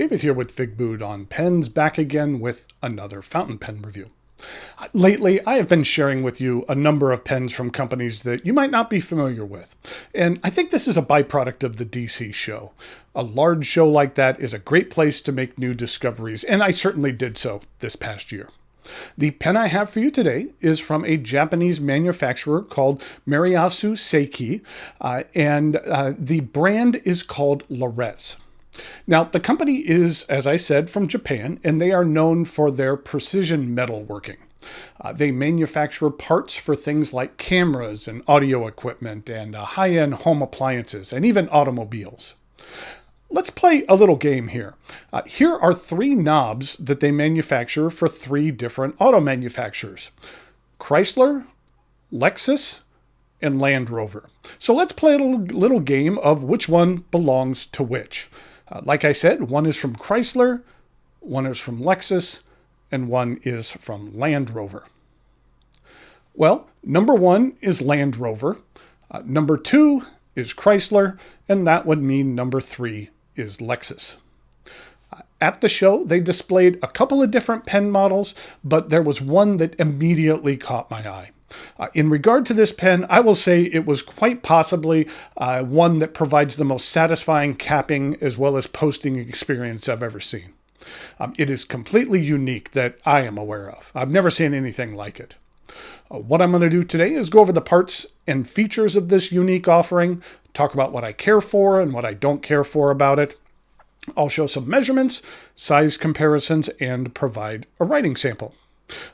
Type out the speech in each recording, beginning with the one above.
David here with Figboot on pens, back again with another fountain pen review. Lately, I have been sharing with you a number of pens from companies that you might not be familiar with. And I think this is a byproduct of the DC show. A large show like that is a great place to make new discoveries, and I certainly did so this past year. The pen I have for you today is from a Japanese manufacturer called Mariyasu Seiki, and the brand is called Lorettes. Now, the company is, as I said, from Japan, and they are known for their precision metalworking. They manufacture parts for things like cameras and audio equipment and high-end home appliances and even automobiles. Let's play a little game here. Here are 3 knobs that they manufacture for 3 different auto manufacturers: Chrysler, Lexus, and Land Rover. So let's play a little game of which one belongs to which. Like I said, one is from Chrysler, one is from Lexus, and one is from Land Rover. Well, number 1 is Land Rover, number 2 is Chrysler, and that would mean number 3 is Lexus. At the show, they displayed a couple of different pen models, but there was one that immediately caught my eye. In regard to this pen, I will say it was quite possibly one that provides the most satisfying capping as well as posting experience I've ever seen. It is completely unique that I am aware of. I've never seen anything like it. What I'm going to do today is go over the parts and features of this unique offering, talk about what I care for and what I don't care for about it. I'll show some measurements, size comparisons, and provide a writing sample.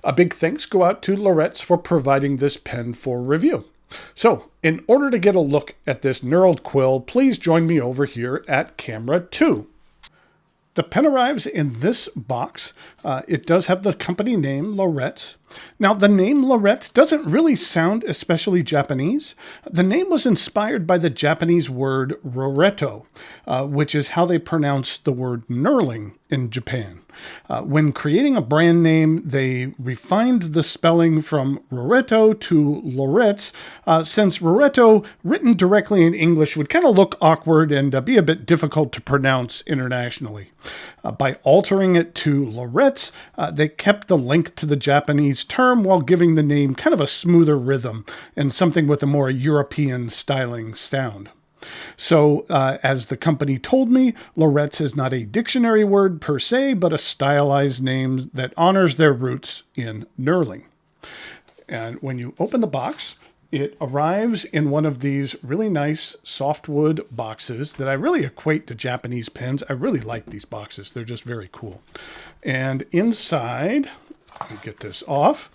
A big thanks go out to Lorettes for providing this pen for review. So, in order to get a look at this knurled quill, please join me over here at camera 2. The pen arrives in this box. It does have the company name, Lorettes. Now, the name Lorettes doesn't really sound especially Japanese. The name was inspired by the Japanese word roretto, which is how they pronounce the word knurling in Japan. When creating a brand name, they refined the spelling from Roretto to Lorettes, since Roretto, written directly in English, would kind of look awkward and be a bit difficult to pronounce internationally. By altering it to Lorettes, they kept the link to the Japanese term while giving the name kind of a smoother rhythm and something with a more European styling sound. So, as the company told me, Lorettes is not a dictionary word per se, but a stylized name that honors their roots in knurling. And when you open the box, it arrives in one of these really nice softwood boxes that I really equate to Japanese pens. I really like these boxes. They're just very cool. And inside, let me get this off,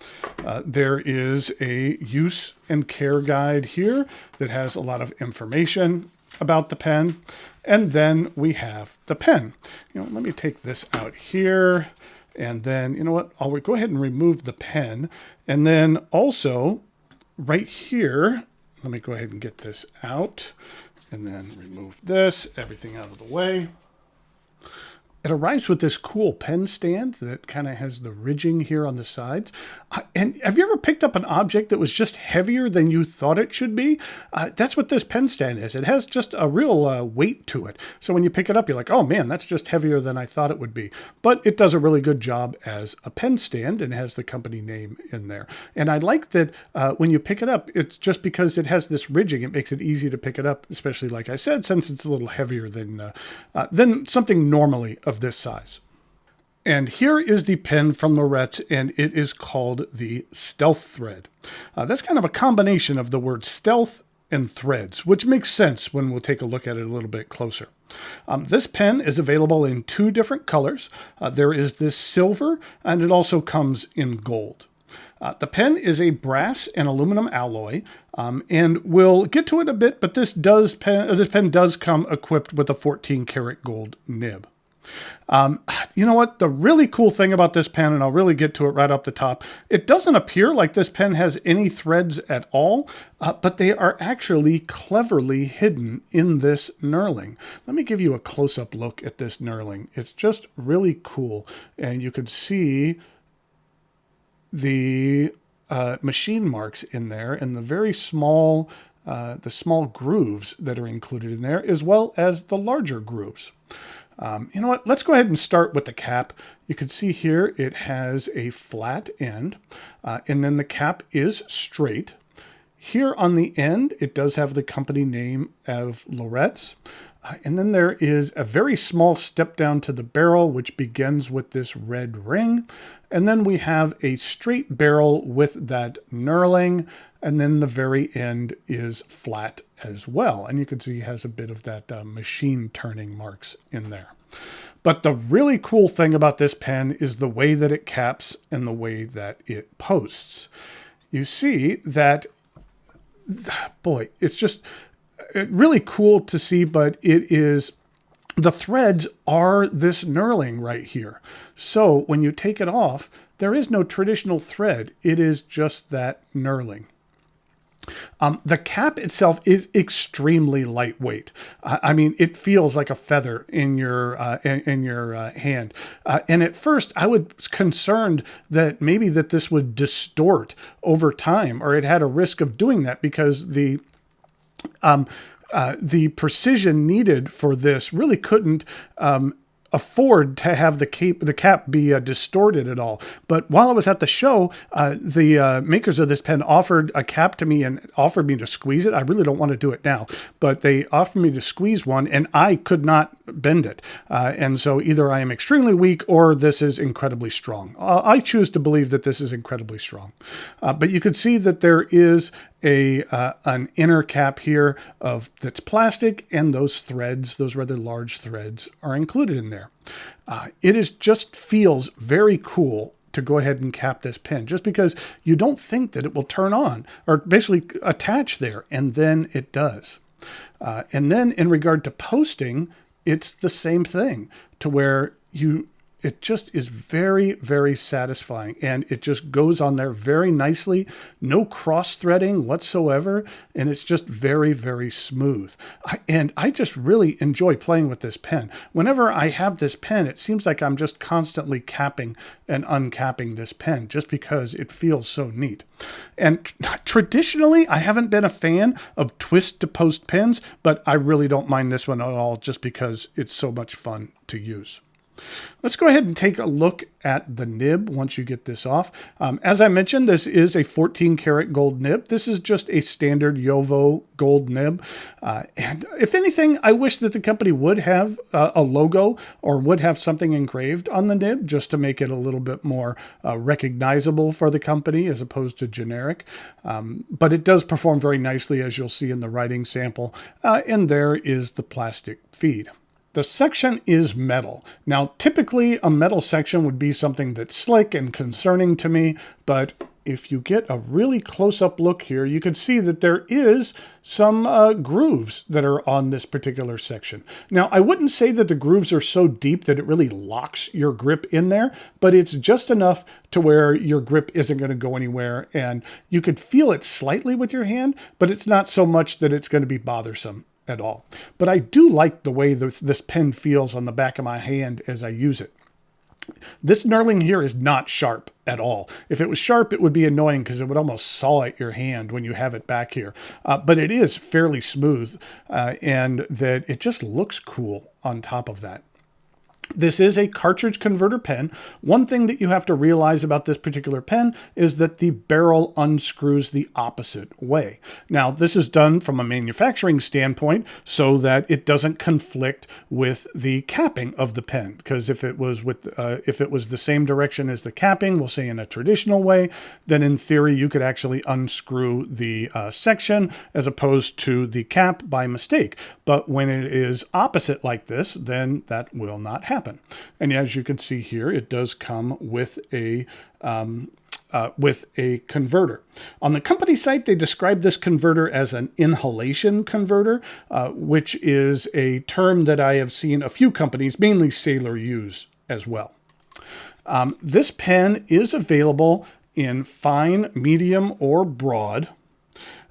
there is a use and care guide here that has a lot of information about the pen. And then we have the pen. Let me take this out here. And then, you know what, I'll go ahead and remove the pen. And then also, right here, let me go ahead and get this out and then remove this, everything out of the way. It arrives with this cool pen stand that kind of has the ridging here on the sides. And have you ever picked up an object that was just heavier than you thought it should be? That's what this pen stand is. It has just a real weight to it. So when you pick it up, you're like, oh man, that's just heavier than I thought it would be. But it does a really good job as a pen stand and has the company name in there. And I like that when you pick it up, it's just because it has this ridging, it makes it easy to pick it up, especially like I said, since it's a little heavier than something normally of this size. And here is the pen from Lorettes, and it is called the Stealthread. That's kind of a combination of the word stealth and threads, which makes sense when we'll take a look at it a little bit closer. This pen is available in 2 different colors. There is this silver, and it also comes in gold. The pen is a brass and aluminum alloy, and we'll get to it a bit, but this pen does come equipped with a 14-karat gold nib. You know what? The really cool thing about this pen, and I'll really get to it right off the top, it doesn't appear like this pen has any threads at all, but they are actually cleverly hidden in this knurling. Let me give you a close-up look at this knurling. It's just really cool, and you can see the machine marks in there and the very small the small grooves that are included in there, as well as the larger grooves. You know what? Let's go ahead and start with the cap. You can see here it has a flat end, and then the cap is straight. Here on the end, it does have the company name of Lorettes. And then there is a very small step down to the barrel, which begins with this red ring. And then we have a straight barrel with that knurling. And then the very end is flat as well. And you can see it has a bit of that machine turning marks in there. But the really cool thing about this pen is the way that it caps and the way that it posts. You see that, boy, it's just really cool to see, but it is, the threads are this knurling right here. So when you take it off, there is no traditional thread. It is just that knurling. The cap itself is extremely lightweight. I mean, it feels like a feather in your hand. And at first, I was concerned that maybe that this would distort over time, or it had a risk of doing that because the precision needed for this really couldn't afford to have the cap be distorted at all. But while I was at the show, the makers of this pen offered a cap to me and offered me to squeeze it. I really don't want to do it now, but they offered me to squeeze one and I could not bend it. And so either I am extremely weak or this is incredibly strong. I choose to believe that this is incredibly strong. But you can see that there is an inner cap here that's plastic, and those threads, those rather large threads, are included in there. It just feels very cool to go ahead and cap this pen, just because you don't think that it will turn on or basically attach there, and then it does. And then in regard to posting, it's the same thing, to where it just is very, very satisfying, and it just goes on there very nicely. No cross threading whatsoever, and it's just very, very smooth. And I just really enjoy playing with this pen. Whenever I have this pen, it seems like I'm just constantly capping and uncapping this pen just because it feels so neat. And traditionally, I haven't been a fan of twist to post pens, but I really don't mind this one at all just because it's so much fun to use. Let's go ahead and take a look at the nib once you get this off. As I mentioned, this is a 14 karat gold nib. This is just a standard Jowo gold nib. And if anything, I wish that the company would have a logo or would have something engraved on the nib just to make it a little bit more recognizable for the company as opposed to generic. But it does perform very nicely, as you'll see in the writing sample. And there is the plastic feed. The section is metal. Now, typically a metal section would be something that's slick and concerning to me, but if you get a really close-up look here, you can see that there is some grooves that are on this particular section. Now, I wouldn't say that the grooves are so deep that it really locks your grip in there, but it's just enough to where your grip isn't going to go anywhere, and you could feel it slightly with your hand, but it's not so much that it's going to be bothersome at all. But I do like the way this pen feels on the back of my hand as I use it. This knurling here is not sharp at all. If it was sharp, it would be annoying because it would almost saw at your hand when you have it back here. But it is fairly smooth and that it just looks cool on top of that. This is a cartridge converter pen. One thing that you have to realize about this particular pen is that the barrel unscrews the opposite way. Now, this is done from a manufacturing standpoint so that it doesn't conflict with the capping of the pen. Because if it was the same direction as the capping, we'll say in a traditional way, then in theory you could actually unscrew the section as opposed to the cap by mistake. But when it is opposite like this, then that will not happen. And as you can see here, it does come with a converter. On the company site, they describe this converter as an inhalation converter, which is a term that I have seen a few companies, mainly Sailor, use as well. This pen is available in fine, medium, or broad.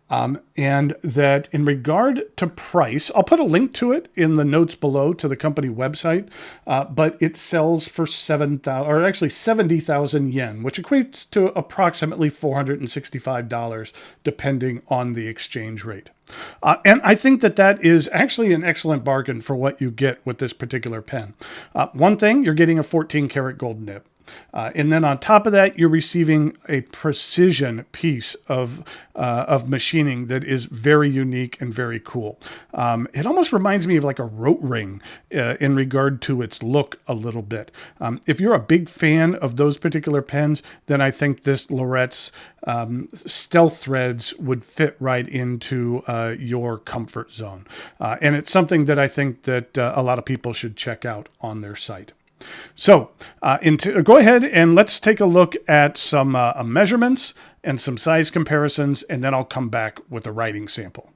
And that in regard to price, I'll put a link to it in the notes below to the company website, but it sells for 70,000 yen, which equates to approximately $465, depending on the exchange rate. And I think that that is actually an excellent bargain for what you get with this particular pen. One thing, you're getting a 14 karat gold nib. And then on top of that, you're receiving a precision piece of machining that is very unique and very cool. It almost reminds me of like a rote ring in regard to its look a little bit. If you're a big fan of those particular pens, then I think this Laurett's Stealththreads would fit right into your comfort zone. And it's something that I think that a lot of people should check out on their site. So go ahead and let's take a look at some measurements and some size comparisons, and then I'll come back with a writing sample.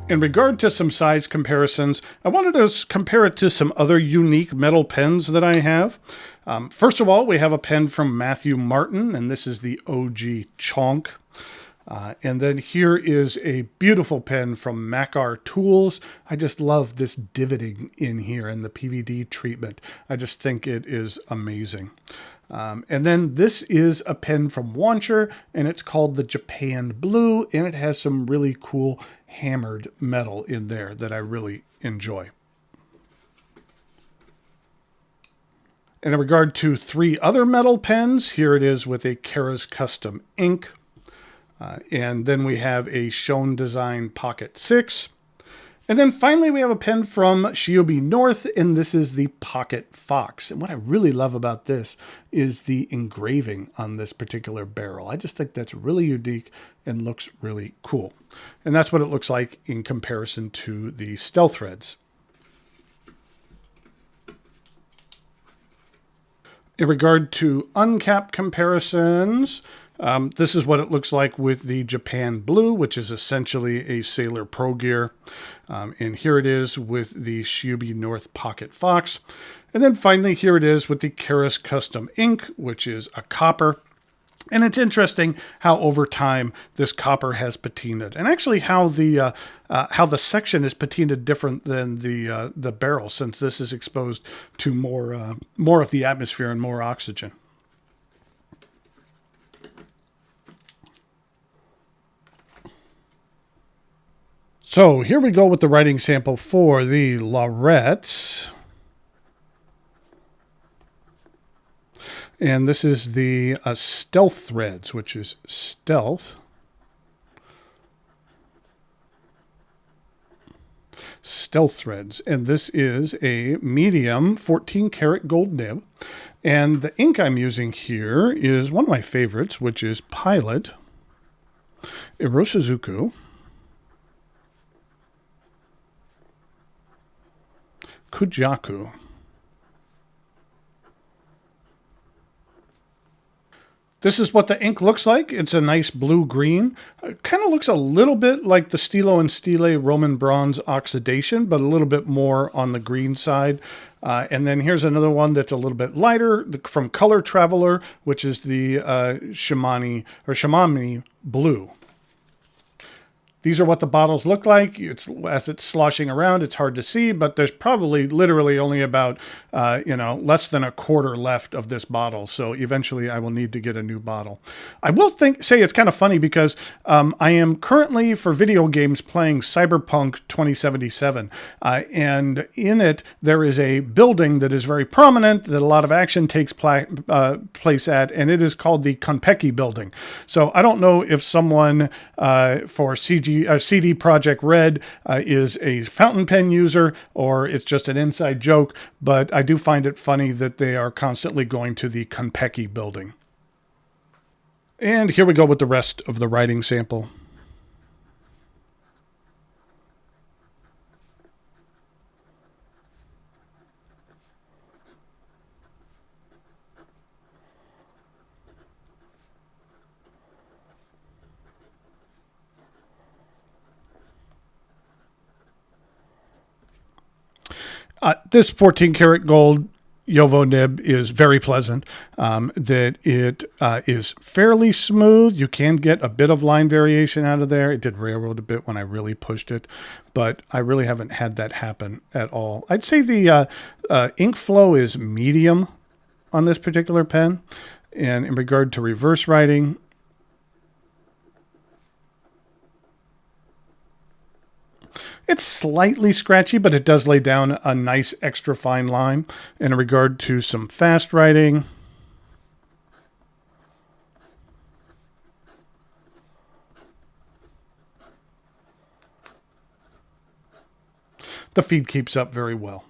In regard to some size comparisons, I wanted to compare it to some other unique metal pens that I have. First of all, we have a pen from Matthew Martin, and this is the OG Chonk. And then here is a beautiful pen from Makar Tools. I just love this divoting in here and the PVD treatment. I just think it is amazing. And then this is a pen from Wancher, and it's called the Japan Blue, and it has some really cool hammered metal in there that I really enjoy. In regard to three other metal pens, here it is with a Kara's Custom ink. And then we have a Schoen Design Pocket 6. And then finally, we have a pen from Shiobi North, and this is the Pocket Fox. And what I really love about this is the engraving on this particular barrel. I just think that's really unique and looks really cool. And that's what it looks like in comparison to the Stealththreads. In regard to uncapped comparisons, this is what it looks like with the Japan Blue, which is essentially a Sailor Pro Gear. And here it is with the Shiobi North Pocket Fox. And then finally, here it is with the Kara's Custom ink, which is a copper. And it's interesting how over time this copper has patinaed, and actually how the section is patinaed different than the barrel, since this is exposed to more of the atmosphere and more oxygen. So here we go with the writing sample for the Lorettes. And this is the Stealththreads, which is stealth. Stealththreads. And this is a medium 14 karat gold nib. And the ink I'm using here is one of my favorites, which is Pilot Iroshizuku Kujaku. This is what the ink looks like. It's a nice blue-green. It kind of looks a little bit like the Stilo and Stile Roman Bronze Oxidation, but a little bit more on the green side. And then here's another one that's a little bit lighter from Color Traveler, which is the Shamami Blue. These are what the bottles look like. As it's sloshing around, it's hard to see, but there's probably literally only about, less than a quarter left of this bottle. So eventually I will need to get a new bottle. I will say it's kind of funny because I am currently for video games playing Cyberpunk 2077. And in it, there is a building that is very prominent that a lot of action takes place at, and it is called the Konpeki building. So I don't know if someone for CD Projekt Red is a fountain pen user or it's just an inside joke, but I do find it funny that they are constantly going to the Konpeki building. And here we go with the rest of the writing sample. This 14 karat gold Yovo nib is very pleasant, that it is fairly smooth. You can get a bit of line variation out of there. It did railroad a bit when I really pushed it, but I really haven't had that happen at all. I'd say the ink flow is medium on this particular pen. And in regard to reverse writing, it's slightly scratchy, but it does lay down a nice extra fine line. In regard to some fast writing, the feed keeps up very well.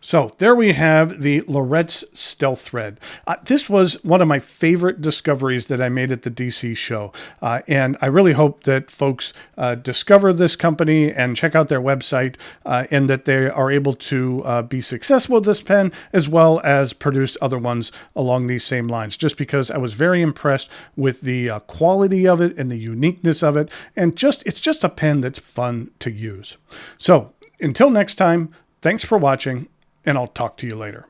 So there we have the Lorettes Stealthread. This was one of my favorite discoveries that I made at the DC show. And I really hope that folks discover this company and check out their website and that they are able to be successful with this pen as well as produce other ones along these same lines. Just because I was very impressed with the quality of it and the uniqueness of it. And it's just a pen that's fun to use. So until next time, thanks for watching. And I'll talk to you later.